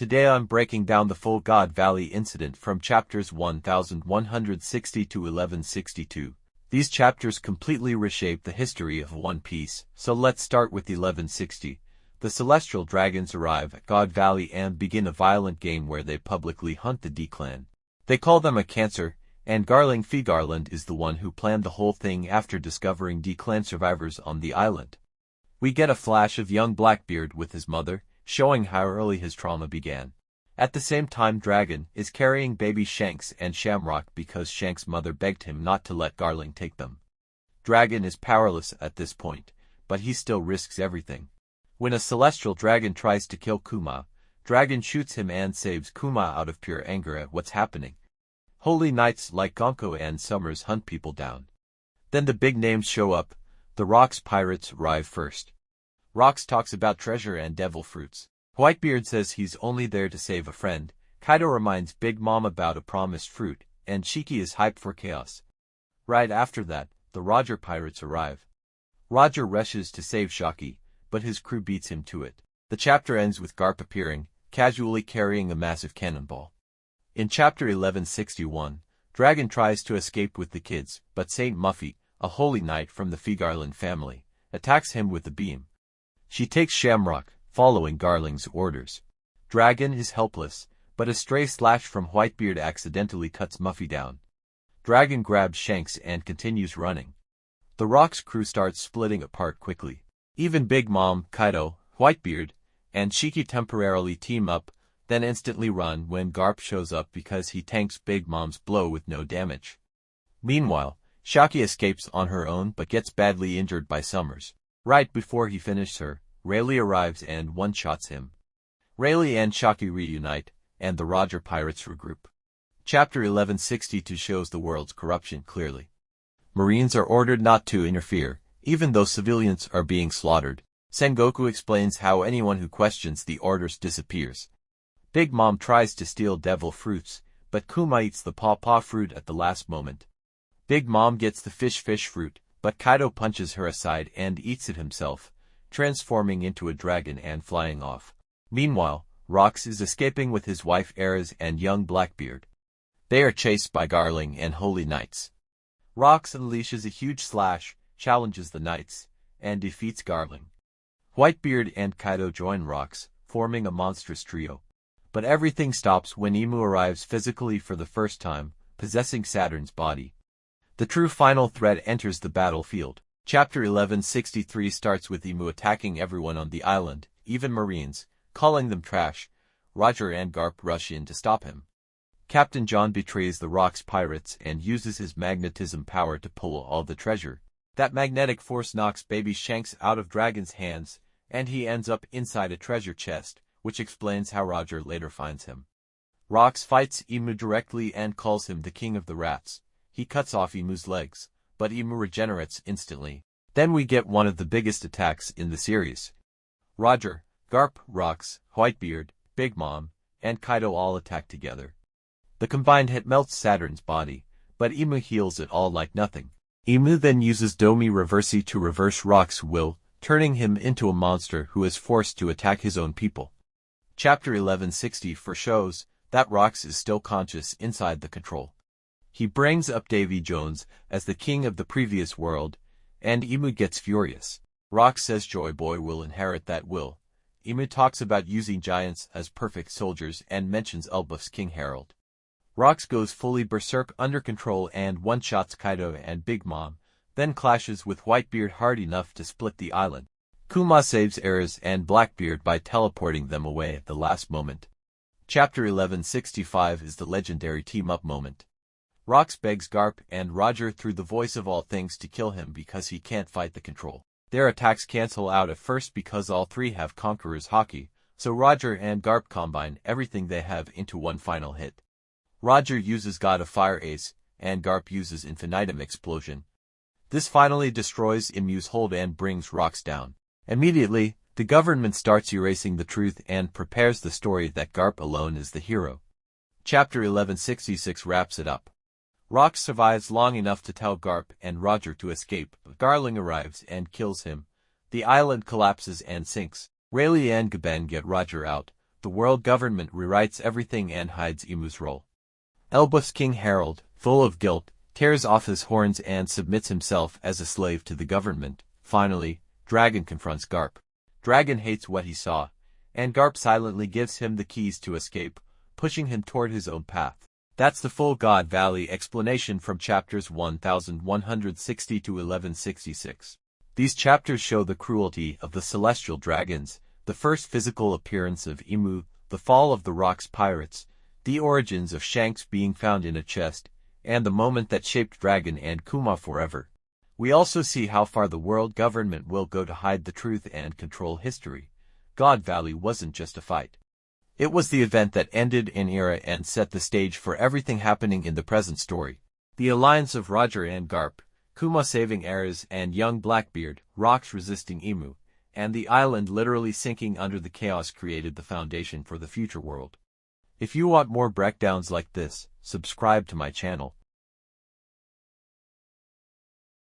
Today I'm breaking down the full God Valley incident from chapters 1160 to 1162. These chapters completely reshape the history of One Piece, so let's start with 1160. The Celestial Dragons arrive at God Valley and begin a violent game where they publicly hunt the D-Clan. They call them a cancer, and Garling Garland is the one who planned the whole thing after discovering D-Clan survivors on the island. We get a flash of young Blackbeard with his mother, showing how early his trauma began. At the same time, Dragon is carrying baby Shanks and Shamrock because Shanks' mother begged him not to let Garling take them. Dragon is powerless at this point, but he still risks everything. When a celestial dragon tries to kill Kuma, Dragon shoots him and saves Kuma out of pure anger at what's happening. Holy Knights like Gonko and Summers hunt people down. Then the big names show up. The Rocks pirates arrive first. Rocks talks about treasure and devil fruits. Whitebeard says he's only there to save a friend. Kaido reminds Big Mom about a promised fruit, and Shiki is hyped for chaos. Right after that, the Roger pirates arrive. Roger rushes to save Shaki, but his crew beats him to it. The chapter ends with Garp appearing, casually carrying a massive cannonball. In chapter 1161, Dragon tries to escape with the kids, but Saint Muffy, a holy knight from the Figarland family, attacks him with a beam. She takes Shamrock, following Garling's orders. Dragon is helpless, but a stray slash from Whitebeard accidentally cuts Muffy down. Dragon grabs Shanks and continues running. The Rocks crew starts splitting apart quickly. Even Big Mom, Kaido, Whitebeard, and Shiki temporarily team up, then instantly run when Garp shows up because he tanks Big Mom's blow with no damage. Meanwhile, Shaki escapes on her own but gets badly injured by Summers. Right before he finishes her, Rayleigh arrives and one-shots him. Rayleigh and Shaki reunite, and the Roger pirates regroup. Chapter 1162 shows the world's corruption clearly. Marines are ordered not to interfere, even though civilians are being slaughtered. Sengoku explains how anyone who questions the orders disappears. Big Mom tries to steal devil fruits, but Kuma eats the Paw-Paw Fruit at the last moment. Big Mom gets the fish fruit, but Kaido punches her aside and eats it himself, transforming into a dragon and flying off. Meanwhile, Rocks is escaping with his wife Erez and young Blackbeard. They are chased by Garling and Holy Knights. Rocks unleashes a huge slash, challenges the Knights, and defeats Garling. Whitebeard and Kaido join Rocks, forming a monstrous trio. But everything stops when Imu arrives physically for the first time, possessing Saturn's body. The true final threat enters the battlefield. Chapter 1163 starts with Imu attacking everyone on the island, even Marines, calling them trash. Roger and Garp rush in to stop him. Captain John betrays the Rocks pirates and uses his magnetism power to pull all the treasure. That magnetic force knocks baby Shanks out of Dragon's hands, and he ends up inside a treasure chest, which explains how Roger later finds him. Rocks fights Imu directly and calls him the King of the Rats. He cuts off Imu's legs, but Imu regenerates instantly. Then we get one of the biggest attacks in the series. Roger, Garp, Rocks, Whitebeard, Big Mom, and Kaido all attack together. The combined hit melts Saturn's body, but Imu heals it all like nothing. Imu then uses Domi Reversi to reverse Rocks' will, turning him into a monster who is forced to attack his own people. Chapter 1164 shows that Rocks is still conscious inside the control. He brings up Davy Jones as the king of the previous world, and Imu gets furious. Rocks says Joy Boy will inherit that will. Imu talks about using giants as perfect soldiers and mentions Elbaf's King Harold. Rocks goes fully berserk under control and one-shots Kaido and Big Mom, then clashes with Whitebeard hard enough to split the island. Kuma saves Erez and Blackbeard by teleporting them away at the last moment. Chapter 1165 is the legendary team-up moment. Rocks begs Garp and Roger through the voice of all things to kill him because he can't fight the control. Their attacks cancel out at first because all three have Conqueror's Haki, so Roger and Garp combine everything they have into one final hit. Roger uses God of Fire Ace, and Garp uses Infinitum Explosion. This finally destroys Imu's hold and brings Rocks down. Immediately, the government starts erasing the truth and prepares the story that Garp alone is the hero. Chapter 1166 wraps it up. Rocks survives long enough to tell Garp and Roger to escape, but Garling arrives and kills him. The island collapses and sinks. Rayleigh and Gaben get Roger out, The world government rewrites everything and hides Imu's role. Elbaf's King Harold, full of guilt, tears off his horns and submits himself as a slave to the government. Finally, Dragon confronts Garp. Dragon hates what he saw, and Garp silently gives him the keys to escape, pushing him toward his own path. That's the full God Valley explanation from chapters 1160 to 1166. These chapters show the cruelty of the celestial dragons, the first physical appearance of Imu, the fall of the Rocks pirates, the origins of Shanks being found in a chest, and the moment that shaped Dragon and Kuma forever. We also see how far the world government will go to hide the truth and control history. God Valley wasn't just a fight. It was the event that ended an era and set the stage for everything happening in the present story. The alliance of Roger and Garp, Kuma saving Ares and young Blackbeard, Rocks resisting Imu, and the island literally sinking under the chaos created the foundation for the future world. If you want more breakdowns like this, subscribe to my channel.